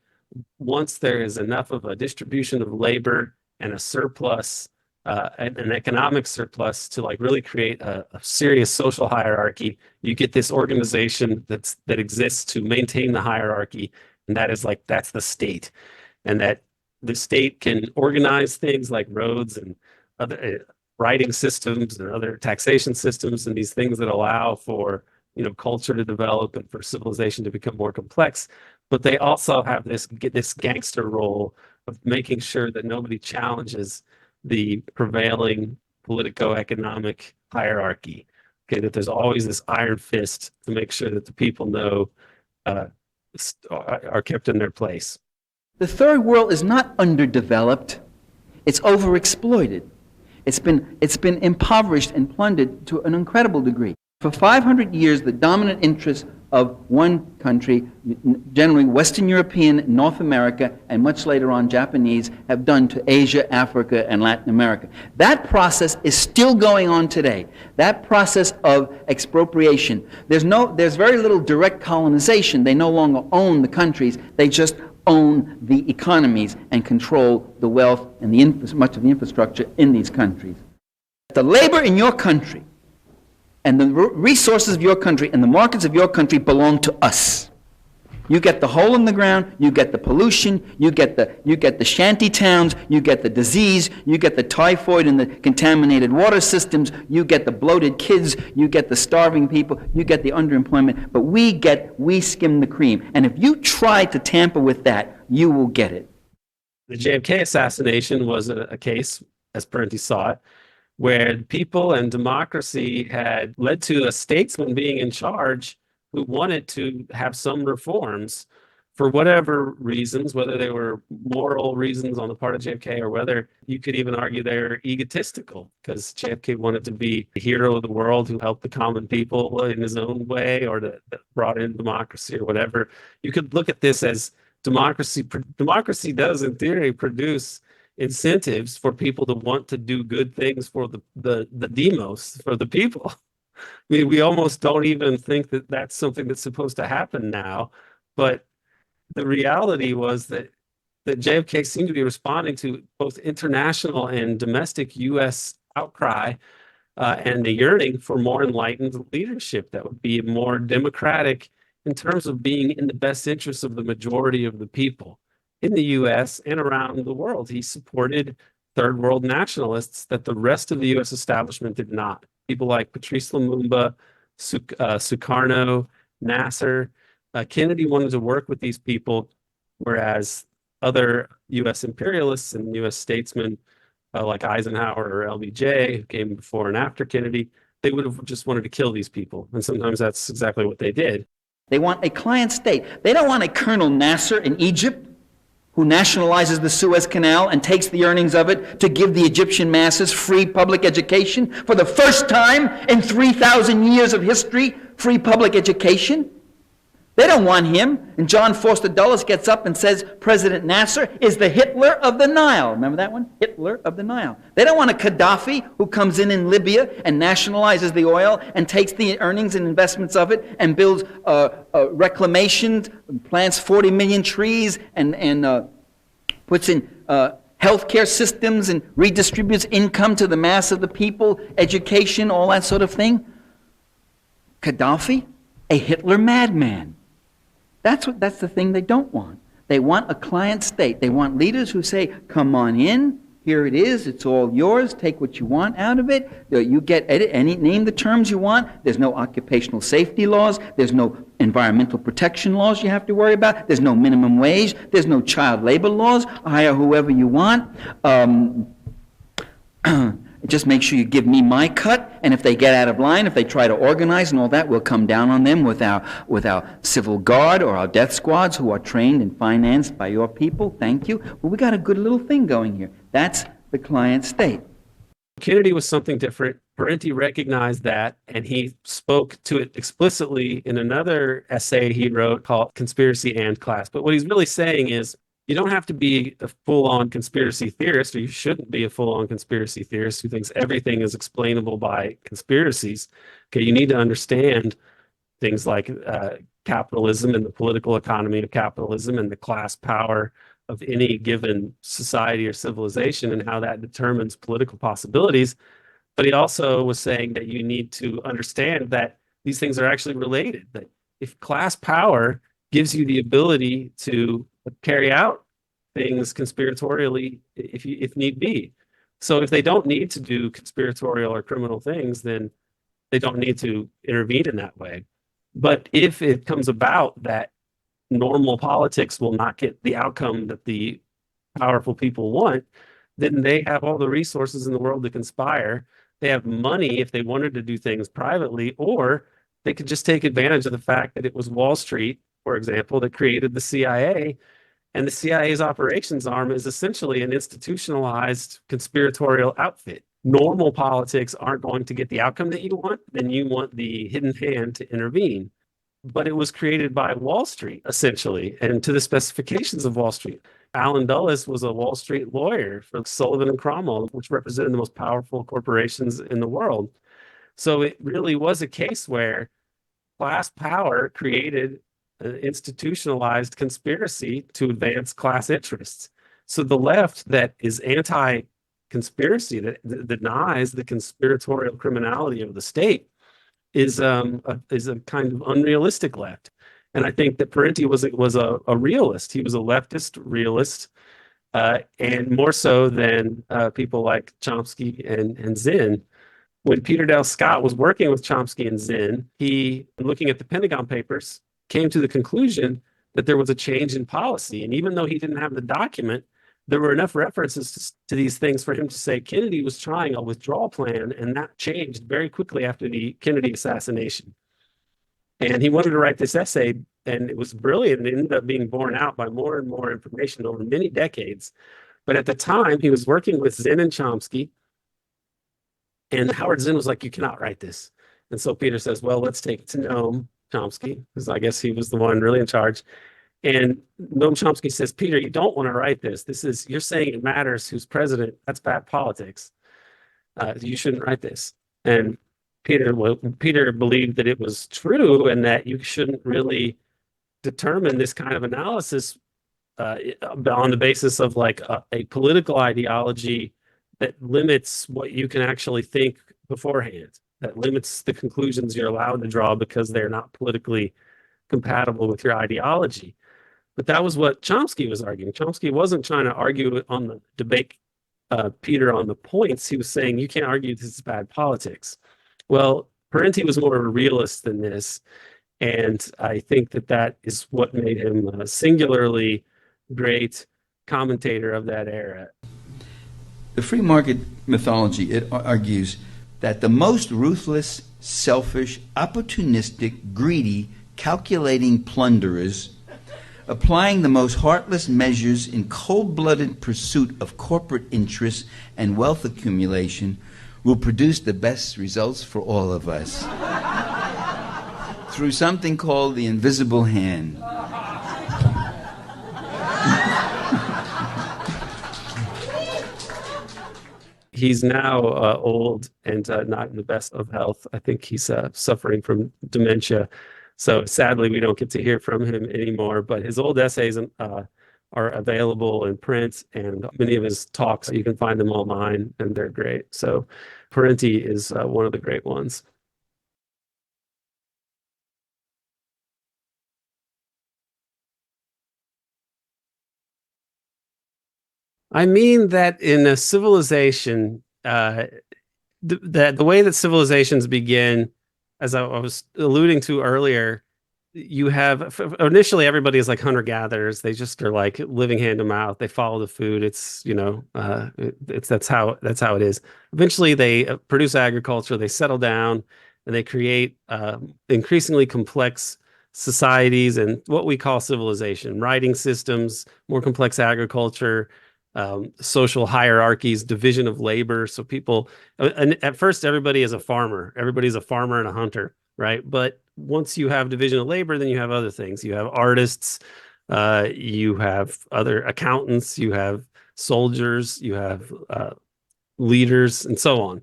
once there is enough of a distribution of labor and a surplus, an economic surplus to really create a serious social hierarchy. You get this organization that exists to maintain the hierarchy, and that's the state. And that the state can organize things like roads and other writing systems and other taxation systems and these things that allow for, culture to develop and for civilization to become more complex. But they also have this gangster role of making sure that nobody challenges the prevailing politico-economic hierarchy. Okay, that there's always this iron fist to make sure that the people know are kept in their place. The third world is not underdeveloped, it's overexploited. It's been impoverished and plundered to an incredible degree. For 500 years, the dominant interests of one country, generally Western European, North America, and much later on Japanese, have done to Asia, Africa, and Latin America. That process is still going on today. That process of expropriation. There's very little direct colonization. They no longer own the countries. They just own the economies and control the wealth and much of the infrastructure in these countries. The labor in your country and the resources of your country and the markets of your country belong to us. You get the hole in the ground, you get the pollution, you get the shanty towns, you get the disease, you get the typhoid and the contaminated water systems, you get the bloated kids, you get the starving people, you get the underemployment, but we skim the cream. And if you try to tamper with that, you will get it. The JFK assassination was a case, as Parenti saw it, where people and democracy had led to a statesman being in charge who wanted to have some reforms for whatever reasons, whether they were moral reasons on the part of JFK or whether you could even argue they're egotistical, because JFK wanted to be the hero of the world who helped the common people in his own way or that brought in democracy or whatever. You could look at this as democracy. Democracy does, in theory, produce incentives for people to want to do good things for the demos, for the people. I mean, we almost don't even think that that's something that's supposed to happen now. But the reality was that JFK seemed to be responding to both international and domestic U.S. outcry and the yearning for more enlightened leadership that would be more democratic in terms of being in the best interest of the majority of the people in the U.S. and around the world. He supported third world nationalists that the rest of the U.S. establishment did not. People like Patrice Lumumba, Sukarno, Nasser. Kennedy wanted to work with these people, whereas other U.S. imperialists and U.S. statesmen like Eisenhower or LBJ, who came before and after Kennedy, they would have just wanted to kill these people. And sometimes that's exactly what they did. They want a client state. They don't want a Colonel Nasser in Egypt who nationalizes the Suez Canal and takes the earnings of it to give the Egyptian masses free public education. For the first time in 3,000 years of history, free public education. They don't want him. And John Foster Dulles gets up and says President Nasser is the Hitler of the Nile. Remember that one? Hitler of the Nile. They don't want a Gaddafi who comes in Libya and nationalizes the oil and takes the earnings and investments of it and builds reclamations, plants 40 million trees and puts in healthcare systems and redistributes income to the mass of the people, education, all that sort of thing. Gaddafi, a Hitler madman. That's the thing they don't want. They want a client state. They want leaders who say, come on in, here it is, it's all yours, take what you want out of it. You get name the terms you want. There's no occupational safety laws. There's no environmental protection laws you have to worry about. There's no minimum wage. There's no child labor laws. Hire whoever you want. Just make sure you give me my cut, and if they get out of line, if they try to organize and all that, we'll come down on them with our civil guard or our death squads who are trained and financed by your people. Thank you. Well, we got a good little thing going here. That's the client state. Kennedy was something different. Parenti recognized that, and he spoke to it explicitly in another essay he wrote called Conspiracy and Class. But what he's really saying is, you don't have to be a full-on conspiracy theorist, or you shouldn't be a full-on conspiracy theorist who thinks everything is explainable by conspiracies. Okay, you need to understand things like capitalism and the political economy of capitalism and the class power of any given society or civilization and how that determines political possibilities. But he also was saying that you need to understand that these things are actually related, that if class power gives you the ability to carry out things conspiratorially if need be. So if they don't need to do conspiratorial or criminal things, then they don't need to intervene in that way. But if it comes about that normal politics will not get the outcome that the powerful people want, then they have all the resources in the world to conspire. They have money if they wanted to do things privately, or they could just take advantage of the fact that it was Wall Street, for example, that created the CIA. And the CIA's operations arm is essentially an institutionalized conspiratorial outfit. Normal politics aren't going to get the outcome that you want, then you want the hidden hand to intervene. But it was created by Wall Street, essentially, and to the specifications of Wall Street. Alan Dulles was a Wall Street lawyer for Sullivan and Cromwell, which represented the most powerful corporations in the world. So it really was a case where class power created an institutionalized conspiracy to advance class interests. So the left that is anti-conspiracy, that denies the conspiratorial criminality of the state, is a kind of unrealistic left. And I think that Parenti was a realist. He was a leftist realist, and more so than people like Chomsky and Zinn. When Peter Dale Scott was working with Chomsky and Zinn, he, looking at the Pentagon Papers, came to the conclusion that there was a change in policy. And even though he didn't have the document, there were enough references to these things for him to say Kennedy was trying a withdrawal plan, and that changed very quickly after the Kennedy assassination. And he wanted to write this essay, and it was brilliant. It ended up being borne out by more and more information over many decades. But at the time, he was working with Zinn and Chomsky, and Howard Zinn was like, "You cannot write this." And so Peter says, "Well, let's take it to Noam Chomsky," because I guess he was the one really in charge. And Noam Chomsky says, "Peter, you don't want to write this. You're saying it matters who's president. That's bad politics. You shouldn't write this." And Peter believed that it was true and that you shouldn't really determine this kind of analysis on the basis of like a political ideology that limits what you can actually think beforehand, that limits the conclusions you're allowed to draw because they're not politically compatible with your ideology. But that was what Chomsky was arguing. Chomsky wasn't trying to argue on the debate Peter on the points. He was saying, you can't argue this is bad politics. Well, Parenti was more of a realist than this. And I think that is what made him a singularly great commentator of that era. The free market mythology, it argues that the most ruthless, selfish, opportunistic, greedy, calculating plunderers, applying the most heartless measures in cold-blooded pursuit of corporate interests and wealth accumulation, will produce the best results for all of us through something called the invisible hand. He's now old and not in the best of health. I think he's suffering from dementia. So sadly, we don't get to hear from him anymore. But his old essays are available in print, and many of his talks, you can find them online, and they're great. So Parenti is one of the great ones. I mean that in a civilization, the way that civilizations begin, as I was alluding to earlier, you have initially everybody is like hunter-gatherers. They just are like living hand to mouth. They follow the food. It's that's how it is. Eventually, they produce agriculture. They settle down, and they create increasingly complex societies and what we call civilization, writing systems, more complex agriculture, social hierarchies, division of labor. So people, and at first, everybody is a farmer. Everybody's a farmer and a hunter, right? But once you have division of labor, then you have other things. You have artists, you have other accountants, you have soldiers, you have leaders, and so on.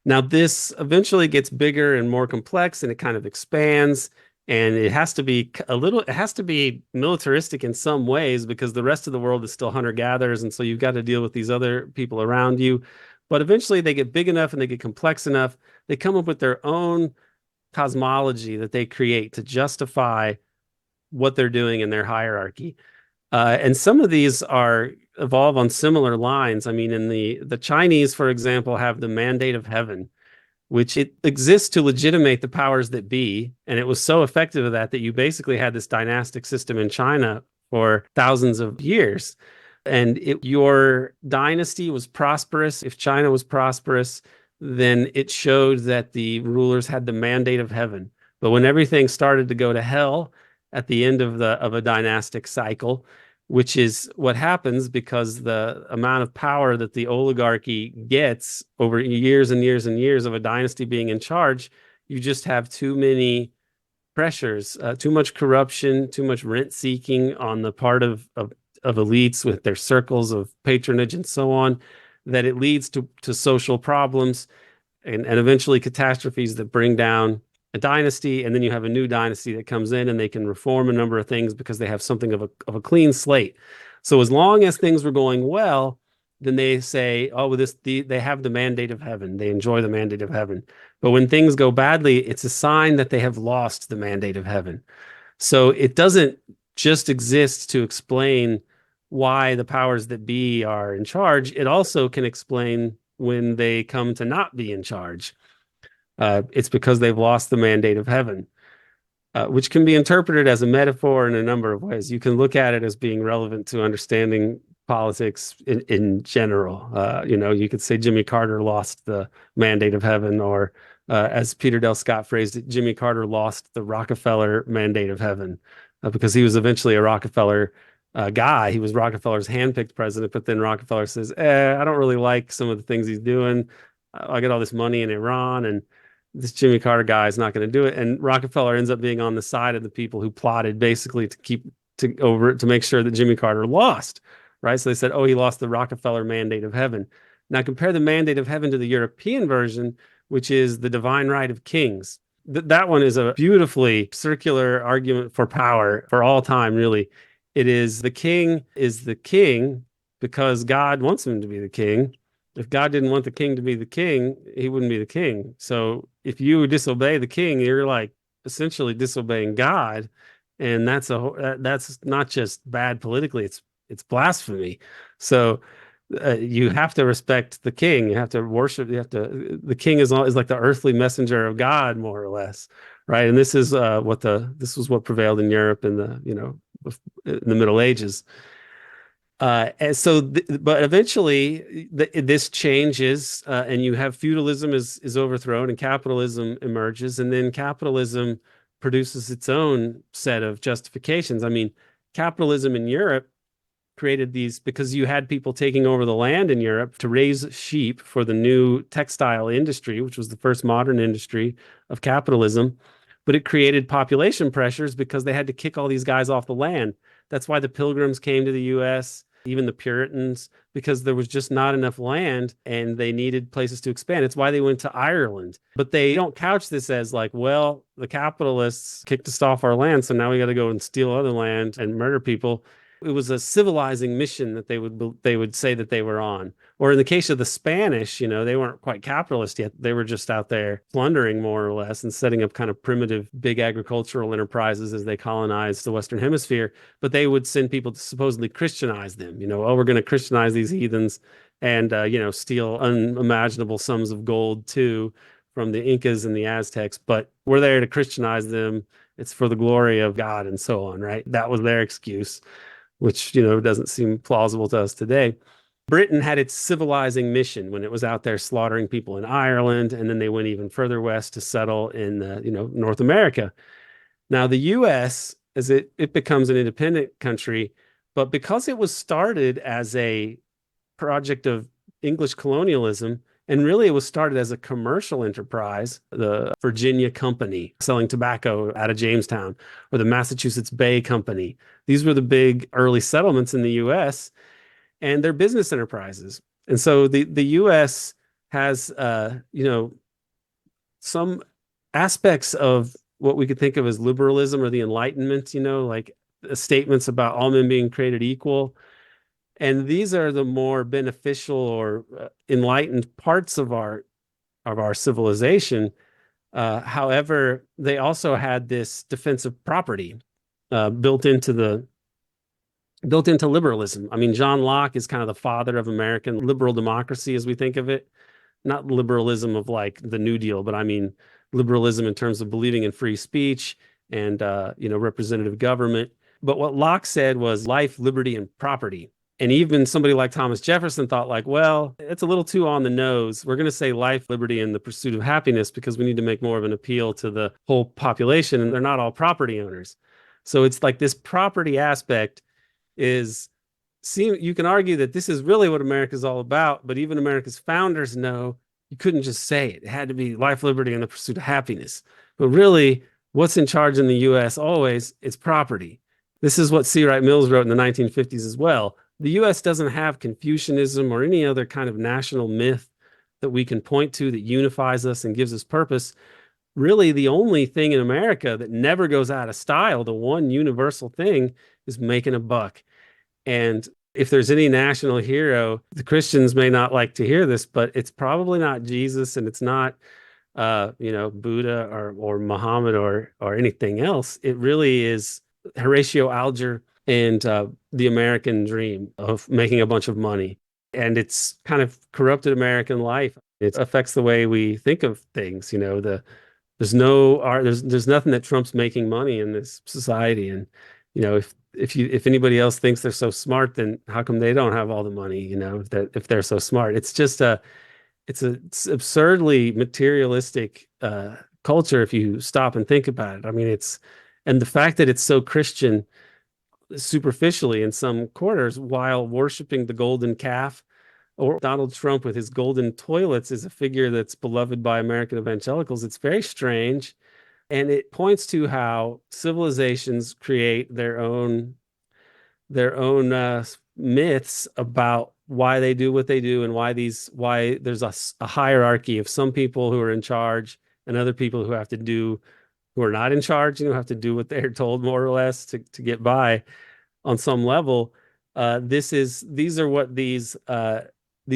Now, this eventually gets bigger and more complex, and it kind of expands. And it has to be militaristic in some ways because the rest of the world is still hunter-gatherers. And so you've got to deal with these other people around you. But eventually they get big enough and they get complex enough. They come up with their own cosmology that they create to justify what they're doing in their hierarchy. And some of these are evolve on similar lines. I mean, in the Chinese, for example, have the mandate of heaven, which it exists to legitimate the powers that be. And it was so effective at that you basically had this dynastic system in China for thousands of years. And your dynasty was prosperous. If China was prosperous, then it showed that the rulers had the mandate of heaven. But when everything started to go to hell at the end of a dynastic cycle, which is what happens because the amount of power that the oligarchy gets over years and years and years of a dynasty being in charge, you just have too many pressures, too much corruption, too much rent seeking on the part of elites with their circles of patronage and so on, that it leads to social problems and eventually catastrophes that bring down a dynasty. And then you have a new dynasty that comes in and they can reform a number of things because they have something of a clean slate. So as long as things were going well, then they say, oh, well, they have the mandate of heaven. They enjoy the mandate of heaven. But when things go badly, it's a sign that they have lost the mandate of heaven. So it doesn't just exist to explain why the powers that be are in charge. It also can explain when they come to not be in charge. It's because they've lost the mandate of heaven, which can be interpreted as a metaphor in a number of ways. You can look at it as being relevant to understanding politics in general. You could say Jimmy Carter lost the mandate of heaven, or as Peter Dell Scott phrased it, Jimmy Carter lost the Rockefeller mandate of heaven, because he was eventually a Rockefeller guy. He was Rockefeller's handpicked president, but then Rockefeller says, I don't really like some of the things he's doing. I get all this money in Iran, and this Jimmy Carter guy is not going to do it. And Rockefeller ends up being on the side of the people who plotted basically to make sure that Jimmy Carter lost, right? So they said, oh, he lost the Rockefeller mandate of heaven. Now compare the mandate of heaven to the European version, which is the divine right of kings. That one is a beautifully circular argument for power for all time, really. It is the king because God wants him to be the king. If God didn't want the king to be the king, he wouldn't be the king. So if you disobey the king, you're like essentially disobeying God, and that's not just bad politically; it's blasphemy. So you have to respect the king. You have to worship. The king is like the earthly messenger of God, more or less, right? And this is this was what prevailed in Europe in the Middle Ages. But eventually this changes, and you have feudalism is overthrown and capitalism emerges, and then capitalism produces its own set of justifications. I mean, capitalism in Europe created these because you had people taking over the land in Europe to raise sheep for the new textile industry, which was the first modern industry of capitalism. But it created population pressures because they had to kick all these guys off the land. That's why the Pilgrims came to the U.S., even the Puritans, because there was just not enough land and they needed places to expand. It's why they went to Ireland. But they don't couch this as like, well, the capitalists kicked us off our land, so now we got to go and steal other land and murder people. It was a civilizing mission that they would say that they were on. Or in the case of the Spanish, they weren't quite capitalist yet. They were just out there plundering more or less and setting up kind of primitive big agricultural enterprises as they colonized the Western Hemisphere. But they would send people to supposedly Christianize them. Oh, we're going to Christianize these heathens and steal unimaginable sums of gold too from the Incas and the Aztecs. But we're there to Christianize them. It's for the glory of God and so on, right? That was their excuse, which, doesn't seem plausible to us today. Britain had its civilizing mission when it was out there slaughtering people in Ireland, and then they went even further west to settle in, North America. Now, the U.S., as it becomes an independent country, but because it was started as a project of English colonialism, and really it was started as a commercial enterprise, the Virginia Company selling tobacco out of Jamestown, or the Massachusetts Bay Company. These were the big early settlements in the U.S., and they're business enterprises. And so the U.S. has, some aspects of what we could think of as liberalism or the Enlightenment, like statements about all men being created equal. And these are the more beneficial or enlightened parts of our civilization. However, they also had this defensive property built into built into liberalism. I mean, John Locke is kind of the father of American liberal democracy as we think of it. Not liberalism of like the New Deal, but I mean liberalism in terms of believing in free speech and representative government. But what Locke said was life, liberty, and property. And even somebody like Thomas Jefferson thought like, well, it's a little too on the nose. We're going to say life, liberty, and the pursuit of happiness because we need to make more of an appeal to the whole population, and they're not all property owners. So it's like this property aspect is you can argue that this is really what America's all about, but even America's founders know you couldn't just say it. It had to be life, liberty, and the pursuit of happiness. But really, what's in charge in the US always is property. This is what C. Wright Mills wrote in the 1950s as well. The US doesn't have Confucianism or any other kind of national myth that we can point to that unifies us and gives us purpose. Really, the only thing in America that never goes out of style, the one universal thing, is making a buck. And if there's any national hero, the Christians may not like to hear this, but it's probably not Jesus, and it's not Buddha or Muhammad or anything else. It really is Horatio Alger and the American dream of making a bunch of money. And it's kind of corrupted American life. It affects the way we think of things. There's no art, there's nothing that trumps making money in this society. And if anybody else thinks they're so smart, then how come they don't have all the money? If they're so smart, it's absurdly materialistic culture if you stop and think about it. I mean, and the fact that it's so Christian superficially in some quarters while worshiping the golden calf, or Donald Trump with his golden toilets is a figure that's beloved by American evangelicals. It's very strange. And it points to how civilizations create their own myths about why they do what they do and why there's a hierarchy of some people who are in charge and other people who are not in charge, have to do what they're told more or less to get by on some level. These are what these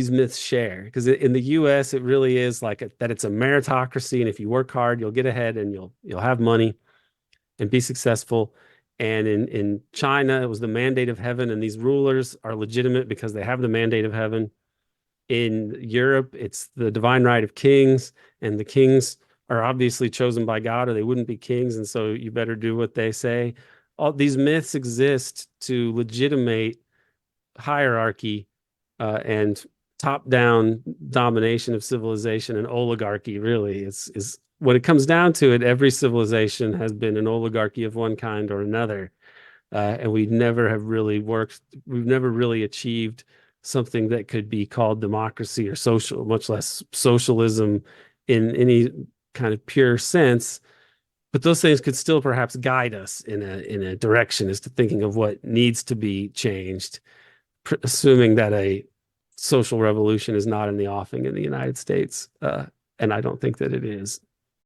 myths share, because in the US it really is that it's a meritocracy, and if you work hard you'll get ahead and you'll have money and be successful. And in China it was the mandate of heaven, and these rulers are legitimate because they have the mandate of heaven. In Europe it's the divine right of kings, and the kings are obviously chosen by God or they wouldn't be kings, and so you better do what they say. All these myths exist to legitimate hierarchy and top-down domination of civilization and oligarchy. Really, is when it comes down to it, every civilization has been an oligarchy of one kind or another, and we've never really achieved something that could be called democracy or social, much less socialism in any kind of pure sense. But those things could still perhaps guide us in a direction as to thinking of what needs to be changed, assuming that a social revolution is not in the offing in the United States. And I don't think that it is.